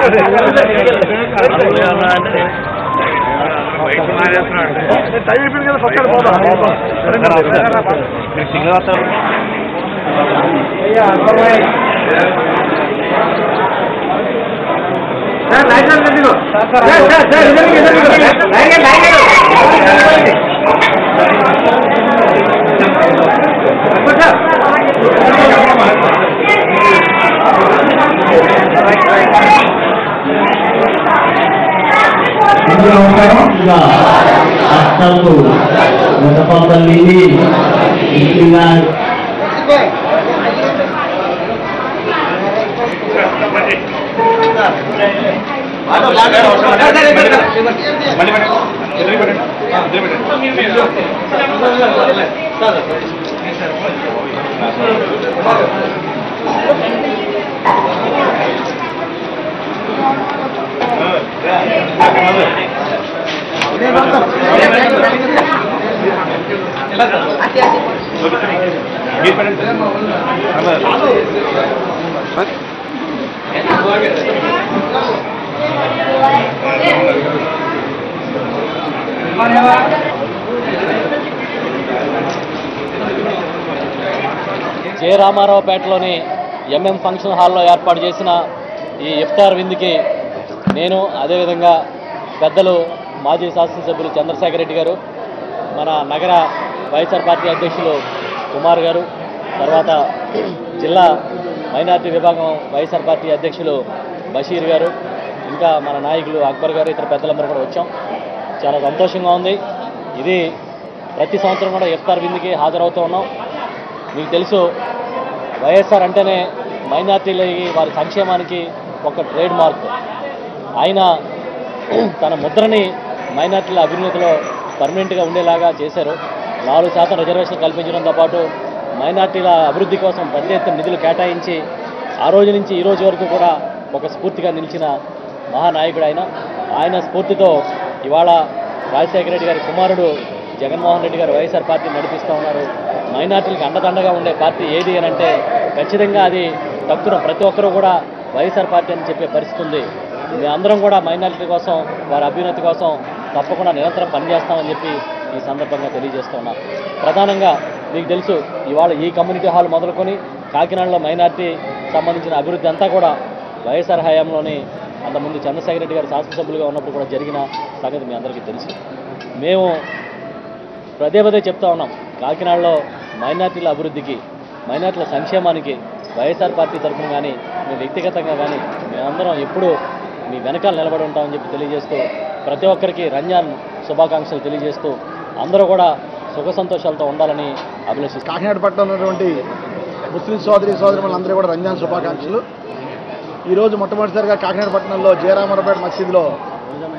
J రామారావుపేటలోని MM function హాల్లో ఏర్పాటు చేసిన ఈ ఇఫ్తార్ విందుకి నేను అదేవిధంగా పెద్దలు మాజీ శాసనసభ్యులు చంద్రశేఖర్ రెడ్డి గారు, మన నగర వైఎస్ఆర్ పార్టీ అధ్యక్షులు కుమార్ గారు, తర్వాత జిల్లా మైనార్టీ విభాగం వైఎస్ఆర్ పార్టీ అధ్యక్షులు బషీర్ గారు, ఇంకా మన నాయకులు అక్బర్ గారు, ఇతర పెద్దలందరూ కూడా వచ్చాం. చాలా సంతోషంగా ఉంది. ఇది ప్రతి సంవత్సరం కూడా ఇఫ్తార్ విందుకి హాజరవుతూ ఉన్నాం. మీకు తెలుసు, వైఎస్ఆర్ అంటేనే మైనార్టీలకి వారి సంక్షేమానికి ఒక ట్రేడ్ మార్క్. ఆయన తన ముద్రని మైనార్టీల అభ్యున్నతిలో పర్మనెంట్గా ఉండేలాగా చేశారు. 4% రిజర్వేషన్ కల్పించడంతో పాటు మైనార్టీల అభివృద్ధి కోసం పెద్ద ఎత్తున నిధులు కేటాయించి ఆ రోజు నుంచి ఈ రోజు వరకు కూడా ఒక స్ఫూర్తిగా నిలిచిన మహానాయకుడు ఆయన స్ఫూర్తితో ఇవాళ రాజశేఖర రెడ్డి గారి కుమారుడు జగన్మోహన్ రెడ్డి గారు వైఎస్ఆర్ పార్టీ నడిపిస్తూ ఉన్నారు. మైనార్టీలకు అండదండగా ఉండే పార్టీ ఏది అని అంటే ఖచ్చితంగా అది తక్కువ ప్రతి ఒక్కరూ కూడా వైఎస్ఆర్ పార్టీ అని చెప్పే పరిస్థితి ఉంది. మేమందరం కూడా మైనార్టీ కోసం, వారి అభ్యున్నతి కోసం తప్పకుండా నిరంతరం పనిచేస్తామని చెప్పి ఈ సందర్భంగా తెలియజేస్తున్నాం. ప్రధానంగా మీకు తెలుసు, ఇవాళ ఈ కమ్యూనిటీ హాల్ మొదలుకొని కాకినాడలో మైనార్టీ సంబంధించిన అభివృద్ధి అంతా కూడా వైఎస్ఆర్ హయాంలోని అంతకుముందు చంద్రశేఖర్ రెడ్డి గారు శాసనసభ్యులుగా ఉన్నప్పుడు కూడా జరిగిన సంగతి మీ అందరికీ తెలుసు. మేము పదే చెప్తా ఉన్నాం, కాకినాడలో మైనార్టీల అభివృద్ధికి, మైనార్టీల సంక్షేమానికి వైఎస్ఆర్ పార్టీ తరఫున కానీ మేము వ్యక్తిగతంగా కానీ మేమందరం ఎప్పుడూ మీ వెనకాల నిలబడి ఉంటామని చెప్పి తెలియజేస్తూ, ప్రతి ఒక్కరికి రంజాన్ శుభాకాంక్షలు తెలియజేస్తూ అందరూ కూడా సుఖ సంతోషాలతో ఉండాలని అభిలషిస్తాం. కాకినాడ పట్టణంలో ఉన్నటువంటి ముస్లిం సోదరిమణులందరూ కూడా రంజాన్ శుభాకాంక్షలు. ఈరోజు మొట్టమొదటిసారిగా కాకినాడ పట్టణంలో జె రామారావుపేట మసీదులో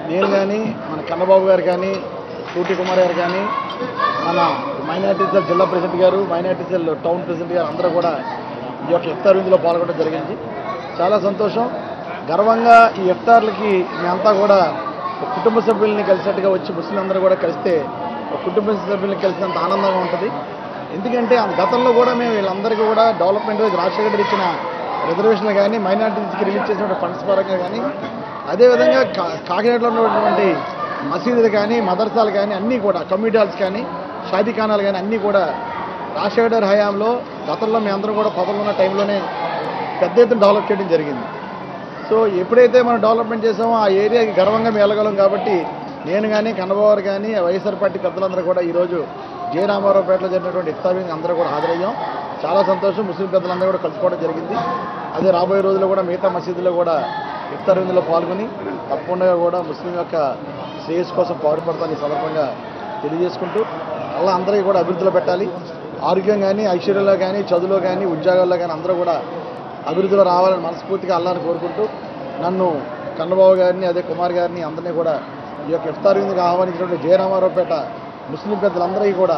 నేను కానీ, మన కన్నబాబు గారు కానీ, టూటీ కుమార్ గారు కానీ, మన మైనార్టీ సెల్ జిల్లా ప్రెసిడెంట్ గారు, మైనార్టీ సెల్ టౌన్ ప్రెసిడెంట్ గారు అందరూ కూడా ఈ యొక్క ఇఫ్తార్ విందులో పాల్గొనడం జరిగింది. చాలా సంతోషం, గర్వంగా ఈ ఇఫ్తార్లకి మేమంతా కూడా కుటుంబ సభ్యుల్ని కలిసినట్టుగా వచ్చి ముస్లిం అందరూ కూడా కలిస్తే కుటుంబ సభ్యుల్ని కలిసినంత ఆనందంగా ఉంటుంది. ఎందుకంటే గతంలో కూడా మేము వీళ్ళందరికీ కూడా డెవలప్మెంట్ రాజశేఖర్ రెడ్డి ఇచ్చిన రిజర్వేషన్లు కానీ, మైనార్టీస్కి రిలీజ్ చేసిన ఫండ్స్ పరంగా కానీ, అదేవిధంగా కాకినాడలో ఉన్నటువంటి మసీదులు కానీ, మదర్సాలు కానీ అన్నీ కూడా, కమ్యూనిటీ హాల్స్ కానీ, షాదీఖానాలు కానీ అన్నీ కూడా రాజశేఖర్ గారి హయాంలో గతంలో మేమందరం కూడా పదవులు ఉన్న టైంలోనే పెద్ద ఎత్తున డెవలప్ చేయడం జరిగింది. సో ఎప్పుడైతే మనం డెవలప్మెంట్ చేసామో ఆ ఏరియాకి గర్వంగా మేలగలం. కాబట్టి నేను కానీ, కన్నబాబు కానీ, వైఎస్ఆర్ పార్టీ పెద్దలందరూ కూడా ఈరోజు జె రామారావుపేటలో జరిగినటువంటి ఇఫ్తార్ విందుకి అందరూ కూడా హాజరయ్యాం. చాలా సంతోషం. ముస్లిం పెద్దలందరూ కూడా కలుసుకోవడం జరిగింది. అదే రాబోయే రోజుల్లో కూడా మిగతా మసీదులో కూడా ఇఫ్తార్ విందులో పాల్గొని తప్పకుండా కూడా ముస్లిం యొక్క శ్రేయస్సు కోసం పాటుపడతాను ఈ సందర్భంగా తెలియజేసుకుంటూ, అలా అందరికీ కూడా అభివృద్ధిలో పెట్టాలి. ఆరోగ్యం కానీ, ఐశ్వర్యంలో కానీ, చదువులో కానీ, ఉద్యోగాల్లో కానీ అందరూ కూడా అభివృద్ధిలో రావాలని మనస్ఫూర్తిగా అల్లాని కోరుకుంటూ, నన్ను కన్నబాబు గారిని, అదే కుమార్ గారిని అందరినీ కూడా ఈ యొక్క ఇఫ్తార్ విందుకు ఆహ్వానించినటువంటి జె రామారావుపేట ముస్లిం పెద్దలందరికీ కూడా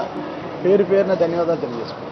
పేరు పేరున ధన్యవాదాలు తెలియజేసుకుంటాను.